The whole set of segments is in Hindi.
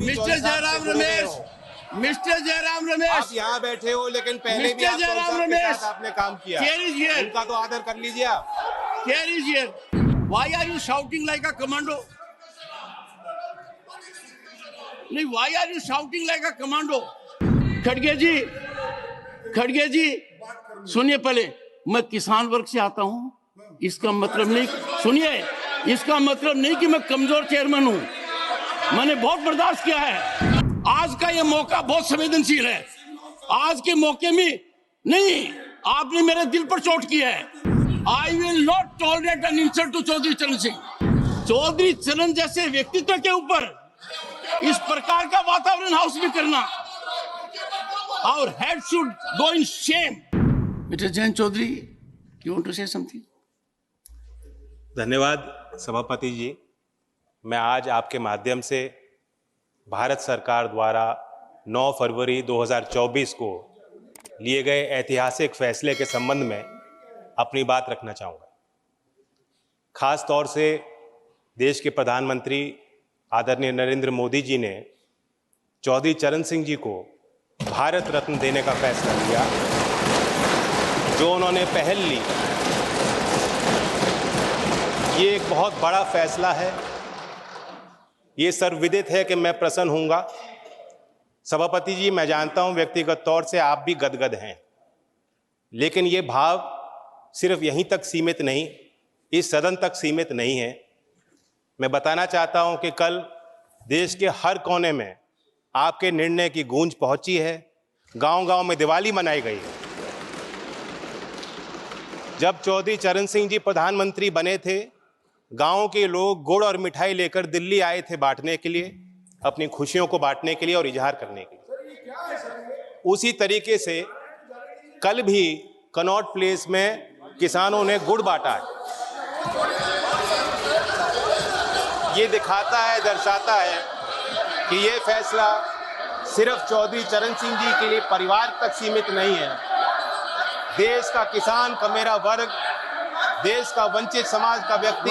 मिस्टर जयराम रमेश, मिस्टर जयराम रमेश, आप यहाँ बैठे हो लेकिन पहले भी आप जयराम रमेश आपने काम किया, Here is here. उनका तो आदर कर लीजिए आप। Here is here. Why are you shouting like a commando? नहीं, why are you shouting like a commando? खड़गे जी सुनिए, पहले मैं किसान वर्ग से आता हूं, इसका मतलब नहीं, सुनिए, इसका मतलब नहीं कि मैं कमजोर चेयरमैन हूं। मैंने बहुत बर्दाश्त किया है। आज का ये मौका बहुत संवेदनशील है। आज के मौके में नहीं, आपने मेरे दिल पर चोट की है। I will not tolerate an insult to Chaudhary Charan Singh. Chaudhary चरण जैसे व्यक्तित्व के ऊपर इस प्रकार का वातावरण हाउस में करना, our head should go in shame. Mr. Jain Chaudhary, you want to say something? धन्यवाद सभापति जी। मैं आज आपके माध्यम से भारत सरकार द्वारा 9 फरवरी 2024 को लिए गए ऐतिहासिक फैसले के संबंध में अपनी बात रखना चाहूँगा। खास तौर से देश के प्रधानमंत्री आदरणीय नरेंद्र मोदी जी ने चौधरी चरण सिंह जी को भारत रत्न देने का फैसला लिया। जो उन्होंने पहल ली, ये एक बहुत बड़ा फैसला है। ये सर्वविदित है कि मैं प्रसन्न हूँगा। सभापति जी, मैं जानता हूँ व्यक्तिगत तौर से आप भी गदगद हैं, लेकिन ये भाव सिर्फ यहीं तक सीमित नहीं, इस सदन तक सीमित नहीं है। मैं बताना चाहता हूँ कि कल देश के हर कोने में आपके निर्णय की गूंज पहुंची है। गांव-गांव में दिवाली मनाई गई है। जब चौधरी चरण सिंह जी प्रधानमंत्री बने थे, गांव के लोग गुड़ और मिठाई लेकर दिल्ली आए थे बांटने के लिए, अपनी खुशियों को बांटने के लिए और इजहार करने के लिए। उसी तरीके से कल भी कनॉट प्लेस में किसानों ने गुड़ बांटा है। ये दिखाता है, दर्शाता है कि ये फैसला सिर्फ चौधरी चरण सिंह जी के लिए परिवार तक सीमित नहीं है। देश का किसान का मेरा वर्ग, देश का वंचित समाज का व्यक्ति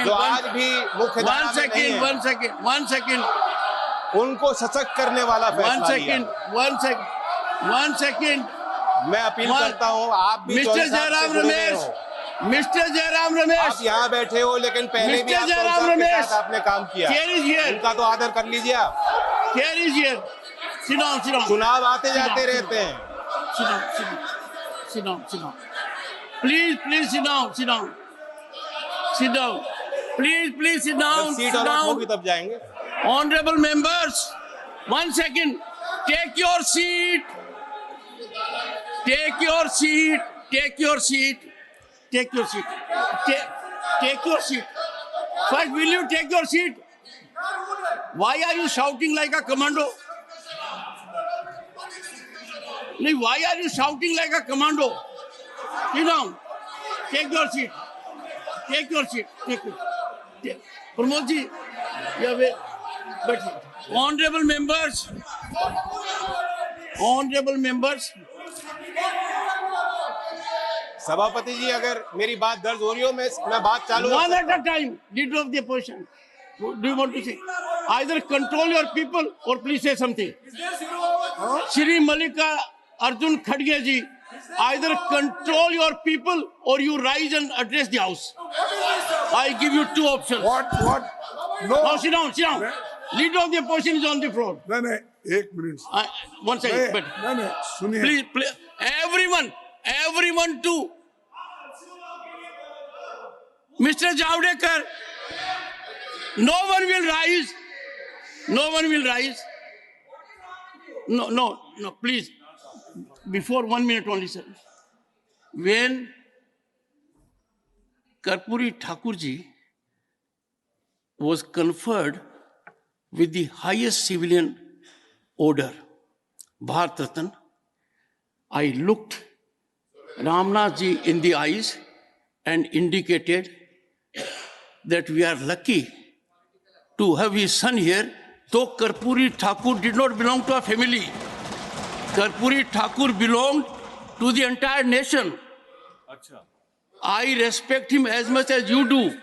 जो आज भी मुख्य धारा में नहीं है, one second, उनको सशक्त करने वाला फैसला लिया। one second, मैं अपील करता हूं, आप भी मिस्टर जयराम रमेश, मिस्टर जयराम रमेश, आप यहाँ बैठे हो लेकिन पहले भी आपने काम किया, उनका तो आदर कर लीजिए आप। Here is here. Sit down. चुनाव आते जाते रहते हैं। Sit down. Please sit down. Please sit down. Seat allot होगी तब जाएंगे। Honorable members, 1 second. Take your seat. Take your seat. First, will you take your seat? Why are you shouting like a commando? Why are you shouting like a commando? Sit down. Take your seat. Pramod ji, you have a... But honorable members. सभापति जी, अगर मेरी बात दर्ज हो रही हो, मैं बात चालू रख One सकता at a time. Leader of the opposition. Do you want to say? Either control your people or please say something. Shri Mallika Arjun Khadge ji, either control your people or you rise and address the house. I give you two options. What? No. Now sit down. Leader of the opposition is on the floor. नहीं, 1 मिनट। 1 second. But नहीं, सुनिए। please, everyone to Mr. Javadekar. No one will rise. No, please. Before 1 minute only, sir. When Karpuri Thakurji was conferred with the highest civilian order, Bharat Ratna, I looked Ramnath ji in the eyes and indicated that we are lucky to have his son here, though Karpuri Thakur did not belong to a family. Karpuri Thakur belonged to the entire nation. I respect him as much as you do.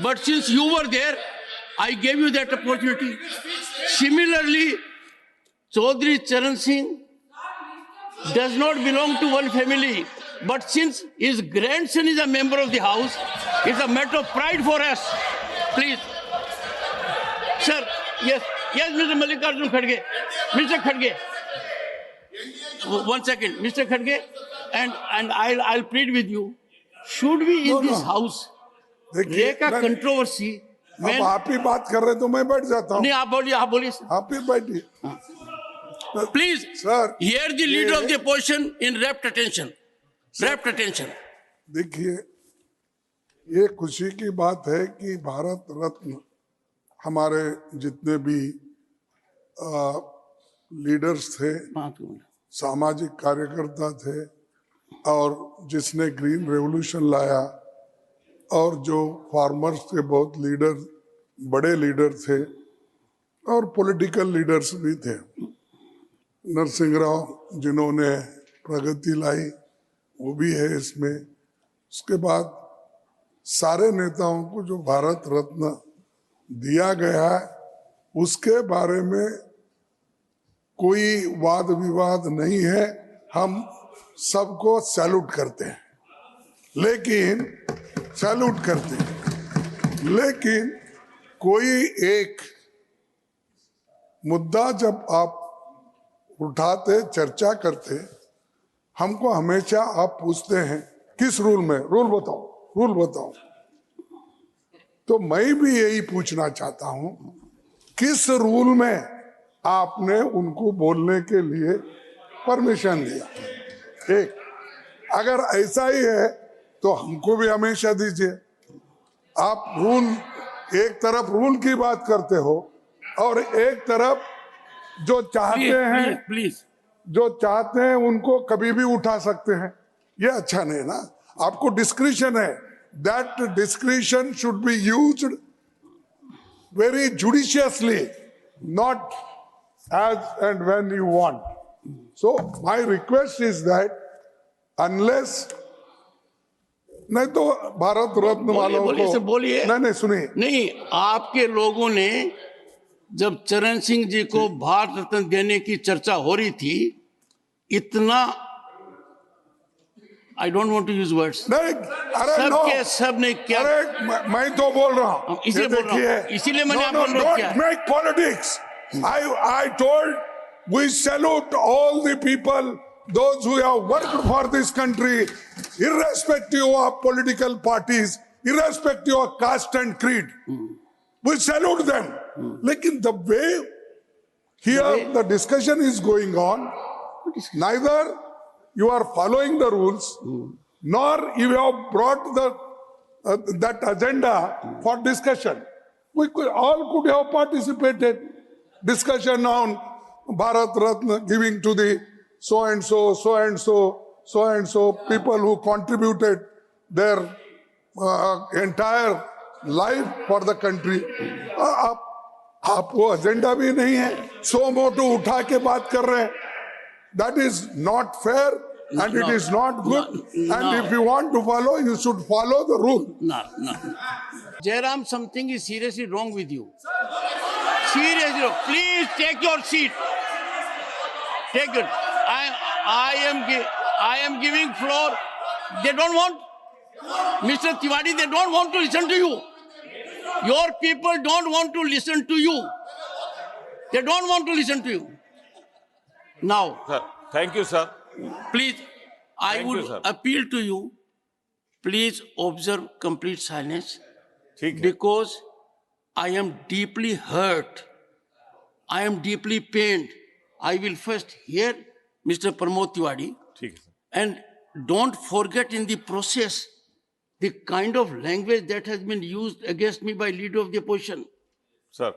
But since you were there, I gave you that opportunity. Similarly, Chaudhry Charan Singh does not belong to one family, but since his grandson is a member of the house, it's a matter of pride for us. Please. Sir, yes, Mr. Mallikarjun Kharge. Mr. Kharge. 1 second, Mr. Kharge, and I'll plead with you. Should we in this house देखिए make a controversy? अब आप ही बात कर रहे तो मैं बैठ जाता हूँ। नहीं, आप बोलिए sir. आप ही बैठिए। Please, Sir, hear the leader of the opposition in rapt attention. Rapt attention. देखिए, ये खुशी की बात है कि भारत रत्न हमारे जितने भी लीडर्स थे, सामाजिक कार्यकर्ता थे, और जिसने ग्रीन रेवोल्यूशन लाया, और जो फार्मर्स के बहुत लीडर, बड़े लीडर थे, और पॉलिटिकल लीडर्स भी थे। नरसिंह राव जिन्होंने प्रगति लाई, वो भी है इसमें। उसके बाद सारे नेताओं को जो भारत रत्न दिया गया है, उसके बारे में कोई वाद विवाद नहीं है। हम सबको सैल्यूट करते हैं, लेकिन कोई एक मुद्दा जब आप उठाते, चर्चा करते, हमको हमेशा आप पूछते हैं किस रूल में, रूल बताओ। तो मैं भी यही पूछना चाहता हूं, किस रूल में आपने उनको बोलने के लिए परमिशन दिया? एक, अगर ऐसा ही है तो हमको भी हमेशा दीजिए। आप रूल, एक तरफ रूल की बात करते हो और एक तरफ जो चाहते हैं, प्लीज, जो चाहते हैं उनको कभी भी उठा सकते हैं। ये अच्छा नहीं ना। आपको डिस्क्रिशन है, that discretion should be used very judiciously, not as and when you want. So my request is that unless, नहीं तो भारत रत्न वालों को बोलिए। नहीं सुनिए। नहीं, आपके लोगों ने जब चरण सिंह जी को भारत रत्न देने की चर्चा हो रही थी, इतना, I don't want to use words, नहीं, अरे सब ने क्या, अरे मैं तो बोल रहा हूँ, इसीलिए मैंने आपको अनुरोध किया। Make politics. I told we salute all the people, those who have worked for this country, irrespective of political parties, irrespective of caste and creed. We salute them. Lekin the way here the discussion is going on, neither you are following the rules, nor you have brought that agenda for discussion. We all could have participated. Discussion on Bharat Ratna giving to the so and so people who contributed their entire life for the country. आपको एजेंडा भी नहीं है, सो मोटो उठा के बात कर रहे हैं। That is not fair and it is not good. And if you want to follow, you should follow the rule. No. Jairam, something is seriously wrong with you. Seriously, please take your seat. Take it. I am giving floor. They don't want, Mr. Tiwari, they don't want to listen to you. Your people don't want to listen to you. They don't want to listen to you. Now, sir, thank you, sir. Please, I would appeal to you. Please observe complete silence. Because I am deeply hurt. I am deeply pained. I will first hear Mr. Pramod Tiwari. And don't forget in the process the kind of language that has been used against me by leader of the opposition. Sir.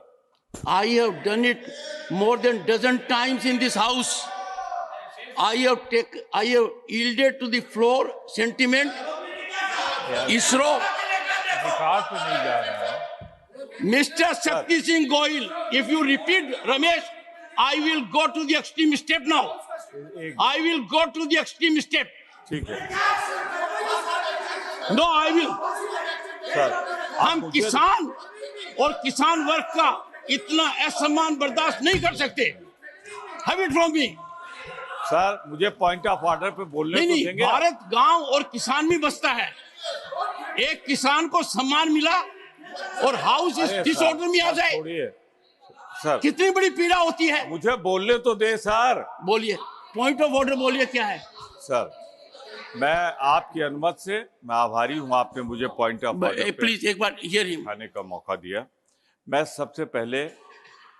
I have done it more than dozen times in this house. I have yielded to the floor sentiment. ISRO. Mr. Shakti Singh Goyal, if you repeat, Ramesh, I will go to the extreme step now. I will go to the extreme step. No, I will. Sir, हम किसान और किसान वर्ग का इतना असम्मान बर्दाश्त नहीं कर सकते। Have it from me. Sir मुझे पॉइंट ऑफ ऑर्डर पे बोलने तो नहीं, देंगे। भारत गांव और किसान में बसता है। एक किसान को सम्मान मिला और हाउस इस अरे डिसऑर्डर में आ सर, जाए, छोड़िए सर, कितनी बड़ी पीड़ा होती है। मुझे बोलने तो दे सर। बोलिए, पॉइंट ऑफ ऑर्डर बोलिए, क्या है? सर मैं आपकी अनुमति से मैं आभारी हूं, आपने मुझे पॉइंट ऑफ ऑर्डर पे प्लीज एक बार हियर हिम। खाने का मौका दिया। मैं सबसे पहले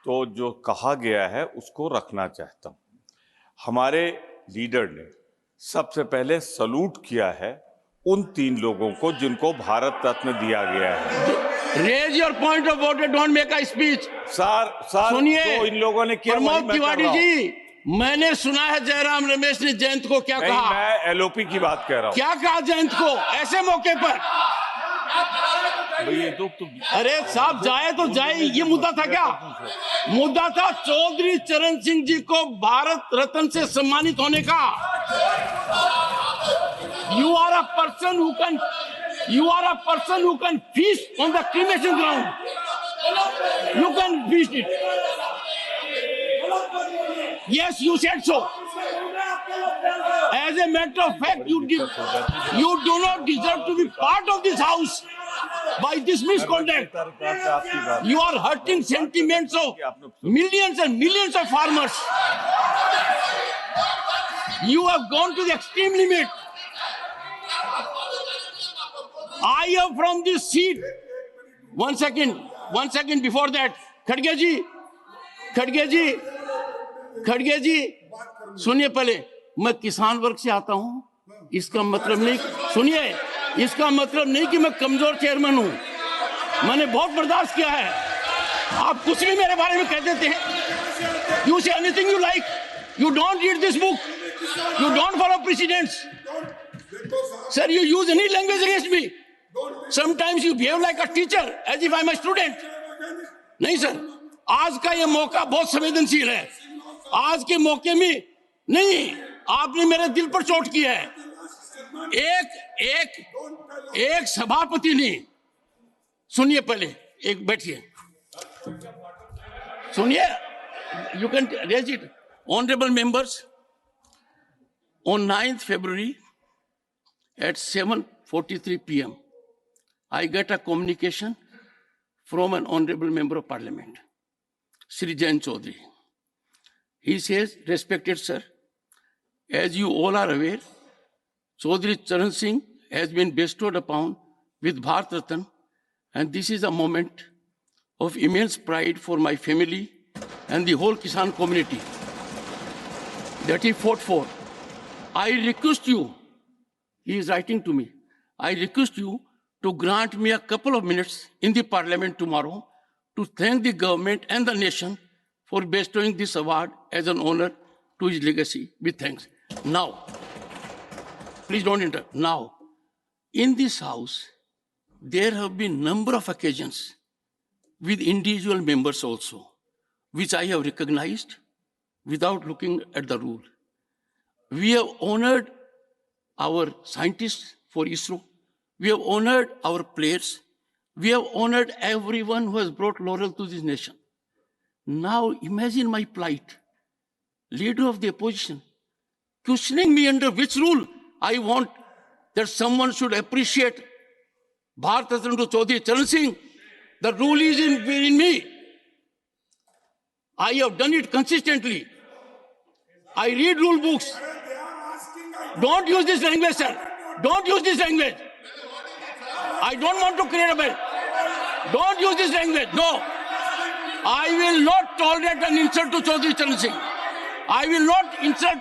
तो जो कहा गया है उसको रखना चाहता हूं। हमारे लीडर ने सबसे पहले सलूट किया है उन 3 लोगों को जिनको भारत रत्न दिया गया है। Raise your point of order, don't make a speech. Sir सुनिए, जो इन लोगों ने किया वही प्रमोद मैं कर तिवारी रहा हूं। जी, मैंने सुना है जयराम रमेश ने जयंत को क्या नहीं, कहा? मैं एलओपी की बात कह रहा हूं। क्या कहा जयंत को ऐसे मौके पर? भाई ये तो अरे साहब, जाए तो जाए, ये मुद्दा था क्या? मुद्दा था चौधरी चरण सिंह जी को भारत रत्न से सम्मानित होने का। You are a person who can feast on the cremation ground. You can feast it. Yes, you said so. As a matter of fact, you do not deserve to be part of this house by this misconduct. You are hurting sentiments of millions and millions of farmers. You have gone to the extreme limit. I am from this seat. One second before that. खड़गे जी, सुनिए पहले, मैं किसान वर्ग से आता हूं। इसका मतलब नहीं, सुनिए, इसका मतलब नहीं कि मैं कमजोर चेयरमैन हूं। मैंने बहुत बर्दाश्त किया है। आप कुछ भी मेरे बारे में कह देते हैं। You say anything you like. You don't read this book. You don't follow precedents. Sir, you use any language against me. Sometimes you behave like a teacher, as if I'm a student. नहीं सर, आज का ये मौका बहुत संवेदनशील है। आज के मौके में नहीं, आपने मेरे दिल पर चोट की है। एक सभापति ने, सुनिए पहले, एक बैठिए, सुनिए, you can raise it. Honorable members, on 9th February at 7:43 p.m. I get a communication from an honorable member of parliament, Shri Jayant Chaudhary. He says, respected sir, as you all are aware, Chaudhary Charan Singh has been bestowed upon with Bharat Ratna, and this is a moment of immense pride for my family and the whole Kisan community that he fought for. I request you, he is writing to me, I request you to grant me a couple of minutes in the parliament tomorrow to thank the government and the nation for bestowing this award as an honor to his legacy. With thanks. Now, please don't interrupt. Now, in this house, there have been number of occasions with individual members also, which I have recognized without looking at the rule. We have honored our scientists for ISRO. We have honored our players. We have honored everyone who has brought laurel to this nation. Now imagine my plight, leader of the opposition, questioning me under which rule I want that someone should appreciate Bharat Ratna to Chaudhary Charan Singh. The rule is in me. I have done it consistently. I read rule books. Don't use this language, sir. Don't use this language. I don't want to create a bed. Don't use this language. No. I will not tolerate an insult to Chaudhary Charan Singh. I will not insult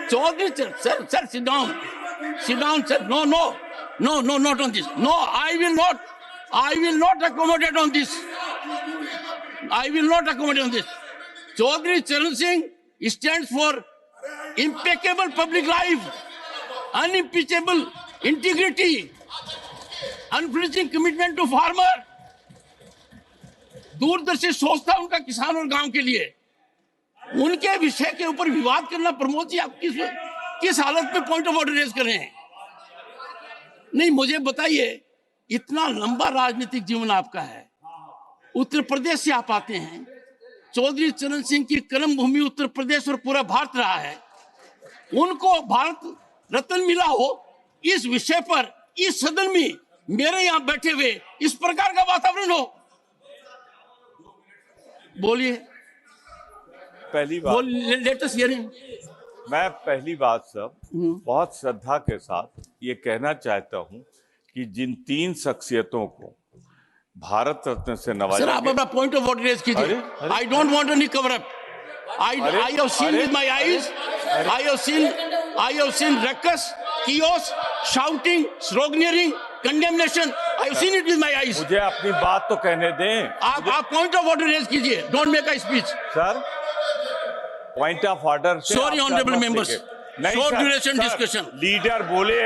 Chaudhary Charan. Sir, sit down. Sit down, sir. No, not on this. No, I will not accommodate on this. I will not accommodate on this. Chaudhary Charan Singh stands for impeccable public life, unimpeachable integrity, unflinching commitment to farmer. दूरदर्शी सोच था उनका किसान और गांव के लिए। उनके विषय के ऊपर विवाद करना, प्रमोद जी, आप किस हालत में पॉइंट ऑफ ऑर्डर रेज कर रहे हैं? नहीं, मुझे बताइए, इतना लंबा राजनीतिक जीवन आपका है, उत्तर प्रदेश से आप आते हैं। चौधरी चरण सिंह की कर्म भूमि उत्तर प्रदेश और पूरा भारत रहा है। उनको भारत रत्न मिला हो, इस विषय पर इस सदन में मेरे यहां बैठे हुए इस प्रकार का वातावरण हो, बोलिए। पहली बात, लेटेस्ट हियरिंग। मैं पहली बात सब बहुत श्रद्धा के साथ ये कहना चाहता हूं कि जिन 3 शख्सियतों को भारत रत्न से नवाजा, सर आप अपना पॉइंट ऑफ ऑर्डर रेज कीजिए। आई don't want any cover up. I have seen with my eyes. I have seen ruckus, chaos, shouting, sloganeering, condemnation. I have seen it with my eyes. मुझे अपनी बात तो कहने दें। आप पॉइंट ऑफ ऑर्डर रेज कीजिए। Don't make a speech. Sir, point of order. Sorry honourable members, short duration discussion. Leader बोले।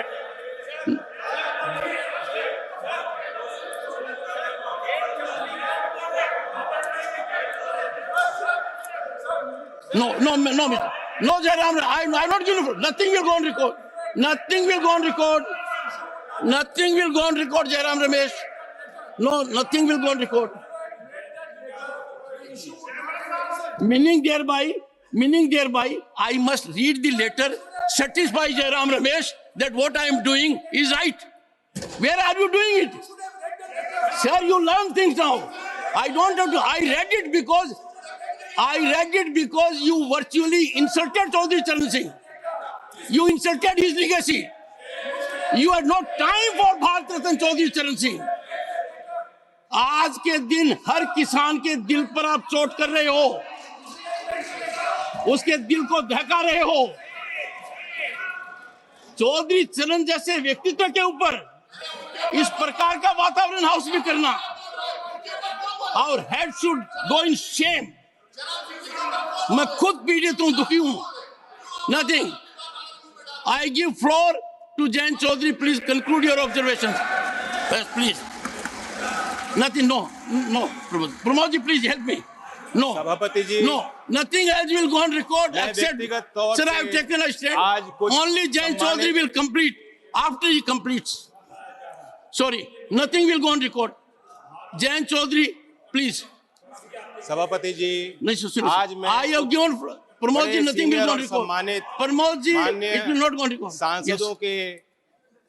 No, Jairam, I'm not giving. Nothing will go on record. Nothing will go on record. Nothing will go on record, Jairam Ramesh. No, nothing will go on record. Meaning thereby, I must read the letter, satisfy Jairam Ramesh that what I am doing is right. Where are you doing it? Sir, you learn things now. I don't have to. I read it because you virtually insulted Chaudhry Charan Singh. You insulted his legacy. You had no time for Bharat Ratna Chaudhry Charan Singh. आज के दिन हर किसान के दिल पर आप चोट कर रहे हो, उसके दिल को दहका रहे हो। चौधरी चरण जैसे व्यक्तित्व के ऊपर इस प्रकार का वातावरण हाउस में करना, और head should go in shame. मैं खुद पीड़ित हूं, दुखी हूं। Nothing. I give floor to Jayant Chaudhary. Please conclude your observations. Yes, please. Nothing. No. Pramod ji, please help me. No. सभापति जी। No. Nothing else will go on record except. व्यक्तिगत तौर Sir, I से have taken a stand. आज कुछ Only Jayant Chaudhary will complete after he completes. Sorry. Nothing will go on record. Jayant Chaudhary, please. सभापति जी, नहीं सुनिए। आज मैं I have given Pramod ji, nothing will go on record. सम्मानित Pramod ji, माननीय it will not go on record. सांसदों के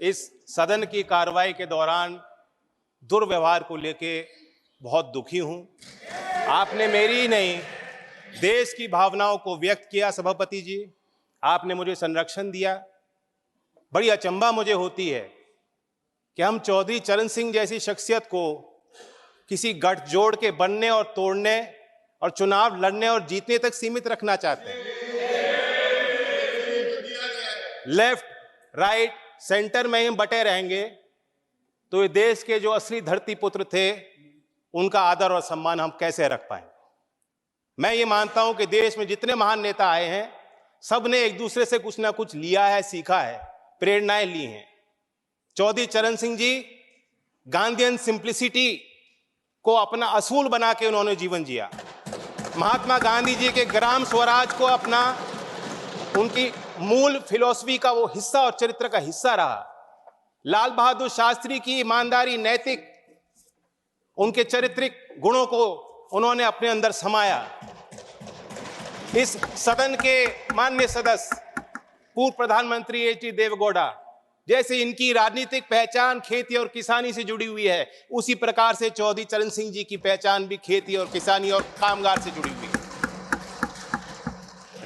इस सदन की कार्रवाई के दौरान दुर्व्यवहार को लेके बहुत दुखी हूं। आपने मेरी ही नहीं, देश की भावनाओं को व्यक्त किया। सभापति जी, आपने मुझे संरक्षण दिया। बड़ी अचंभा मुझे होती है कि हम चौधरी चरण सिंह जैसी शख्सियत को किसी गठजोड़ के बनने और तोड़ने और चुनाव लड़ने और जीतने तक सीमित रखना चाहते हैं। लेफ्ट, राइट, सेंटर में ही बटे रहेंगे तो ये देश के जो असली धरती पुत्र थे उनका आदर और सम्मान हम कैसे रख पाएंगे। मैं ये मानता हूं कि देश में जितने महान नेता आए हैं, सब ने एक दूसरे से कुछ ना कुछ लिया है, सीखा है, प्रेरणाएं ली हैं। चौधरी चरण सिंह जी गांधीयन सिंप्लिसिटी को अपना असूल बना के उन्होंने जीवन जिया। महात्मा गांधी जी के ग्राम स्वराज को अपना, उनकी मूल फिलॉसफी का वो हिस्सा और चरित्र का हिस्सा रहा। लाल बहादुर शास्त्री की ईमानदारी, नैतिक, उनके चारित्रिक गुणों को उन्होंने अपने अंदर समाया। इस सदन के माननीय सदस्य पूर्व प्रधानमंत्री एच.डी. देवेगौड़ा, जैसे इनकी राजनीतिक पहचान खेती और किसानी से जुड़ी हुई है, उसी प्रकार से चौधरी चरण सिंह जी की पहचान भी खेती और किसानी और कामगार से जुड़ी हुई है।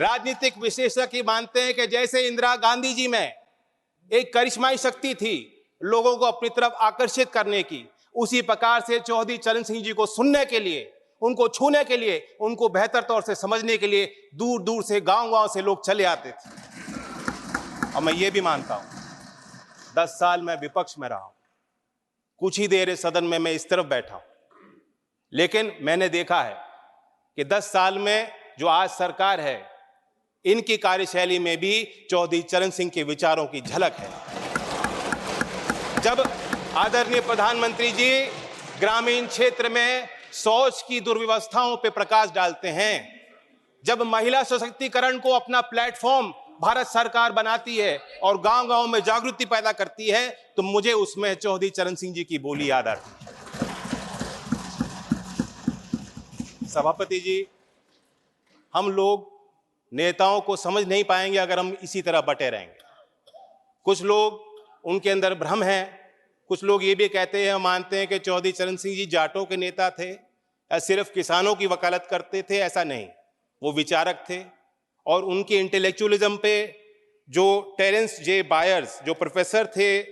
राजनीतिक विशेषज्ञ मानते हैं कि जैसे इंदिरा गांधी जी में एक करिश्माई शक्ति थी लोगों को अपनी तरफ आकर्षित करने की, उसी प्रकार से चौधरी चरण सिंह जी को सुनने के लिए, उनको छूने के लिए, उनको बेहतर तौर से समझने के लिए दूर दूर से, गांव-गांव से लोग चले आते थे। और मैं ये भी मानता हूं, 10 साल मैं विपक्ष में रहा हूं, कुछ ही देर इस सदन में मैं इस तरफ बैठा हूं, लेकिन मैंने देखा है कि 10 साल में जो आज सरकार है, इनकी कार्यशैली में भी चौधरी चरण सिंह के विचारों की झलक है। जब आदरणीय प्रधानमंत्री जी ग्रामीण क्षेत्र में शौच की दुर्व्यवस्थाओं पर प्रकाश डालते हैं, जब महिला सशक्तिकरण को अपना प्लेटफॉर्म भारत सरकार बनाती है और गांव-गांव में जागृति पैदा करती है, तो मुझे उसमें चौधरी चरण सिंह जी की बोली याद आती है। सभापति जी, हम लोग नेताओं को समझ नहीं पाएंगे अगर हम इसी तरह बटे रहेंगे। कुछ लोग, उनके अंदर भ्रम है, कुछ लोग ये भी कहते हैं, मानते हैं कि चौधरी चरण सिंह जी जाटों के नेता थे या सिर्फ किसानों की वकालत करते थे। ऐसा नहीं, वो विचारक थे और उनके इंटेलेक्चुअलिज्म पे जो टेरेंस जे बायर्स, जो प्रोफेसर थे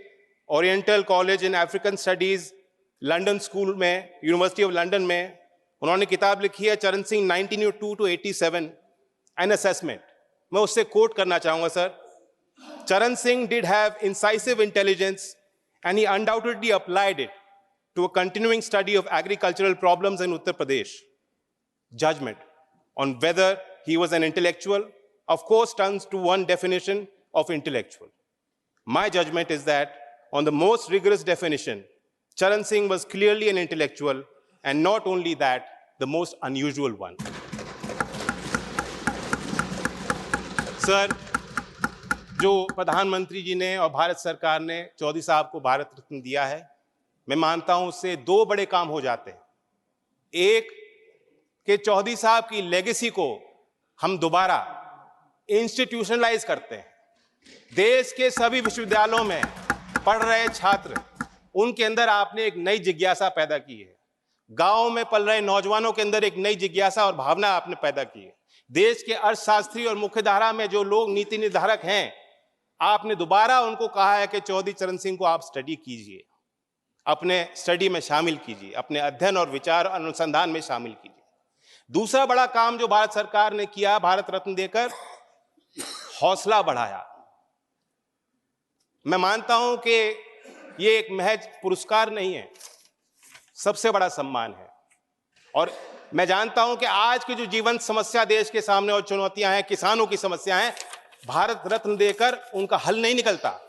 oriental college in African studies London school में, यूनिवर्सिटी ऑफ लंदन में, उन्होंने किताब लिखी है चरण सिंह 1902 to 87 एन असेसमेंट। मैं उससे कोट करना चाहूंगा सर। चरण Singh did have incisive intelligence and he undoubtedly applied it to a continuing study of agricultural problems in Uttar Pradesh. Judgment on whether he was an intellectual, of course, turns to one definition of intellectual. My judgment is that on the most rigorous definition, Charan Singh was clearly an intellectual, and not only that, the most unusual one. Sir, जो प्रधानमंत्री जी ने और भारत सरकार ने चौधरी साहब को भारत रत्न दिया है, मैं मानता हूं उससे दो बड़े काम हो जाते हैं। एक, कि चौधरी साहब की लेगेसी को हम दोबारा इंस्टीट्यूशनलाइज करते हैं। देश के सभी विश्वविद्यालयों में पढ़ रहे छात्र, उनके अंदर आपने एक नई जिज्ञासा पैदा की है। गांव में पल रहे नौजवानों के अंदर एक नई जिज्ञासा और भावना आपने पैदा की है। देश के अर्थशास्त्री और मुख्यधारा में जो लोग नीति निर्धारक हैं, आपने दोबारा उनको कहा है कि चौधरी चरण सिंह को आप स्टडी कीजिए, अपने स्टडी में शामिल कीजिए, अपने अध्ययन और विचार अनुसंधान में शामिल कीजिए। दूसरा बड़ा काम जो भारत सरकार ने किया, भारत रत्न देकर हौसला बढ़ाया। मैं मानता हूं कि ये एक महज पुरस्कार नहीं है, सबसे बड़ा सम्मान है। और मैं जानता हूं कि आज की जो जीवन समस्या देश के सामने और चुनौतियां हैं, किसानों की समस्या हैं, भारत रत्न देकर उनका हल नहीं निकलता।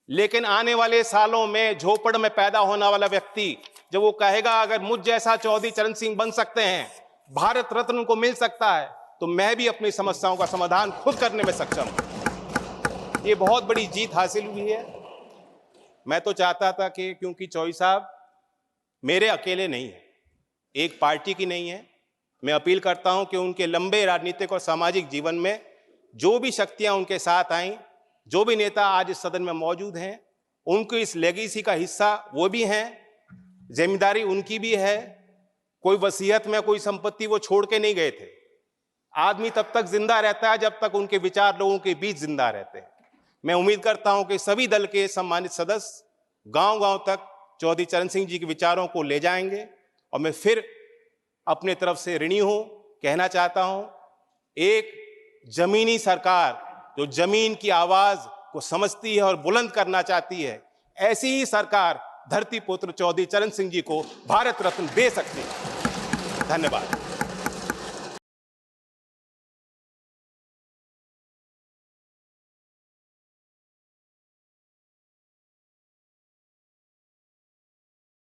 लेकिन आने वाले सालों में झोपड़ में पैदा होने वाला व्यक्ति जब वो कहेगा अगर मुझ जैसा चौधरी चरण सिंह बन सकते हैं, भारत रत्न उनको मिल सकता है, तो मैं भी अपनी समस्याओं का समाधान खुद करने में सक्षम हूं। ये बहुत बड़ी जीत हासिल हुई है। मैं तो चाहता था कि, क्योंकि चौधरी साहब मेरे अकेले नहीं है, एक पार्टी की नहीं है, मैं अपील करता हूं कि उनके लंबे राजनीतिक और सामाजिक जीवन में जो भी शक्तियां उनके साथ आईं, जो भी नेता आज इस सदन में मौजूद हैं, उनकी इस लेगेसी का हिस्सा वो भी हैं, जिम्मेदारी उनकी भी है। कोई वसीयत में कोई संपत्ति वो छोड़ के नहीं गए थे। आदमी तब तक जिंदा रहता है जब तक उनके विचार लोगों के बीच जिंदा रहते हैं। मैं उम्मीद करता हूं कि सभी दल के सम्मानित सदस्य गांव-गांव तक चौधरी चरण सिंह जी के विचारों को ले जाएंगे। और मैं फिर अपने तरफ से ऋणी हूं, कहना चाहता हूं, एक जमीनी सरकार जो जमीन की आवाज को समझती है और बुलंद करना चाहती है, ऐसी ही सरकार धरती पुत्र चौधरी चरण सिंह जी को भारत रत्न दे सकती है। धन्यवाद।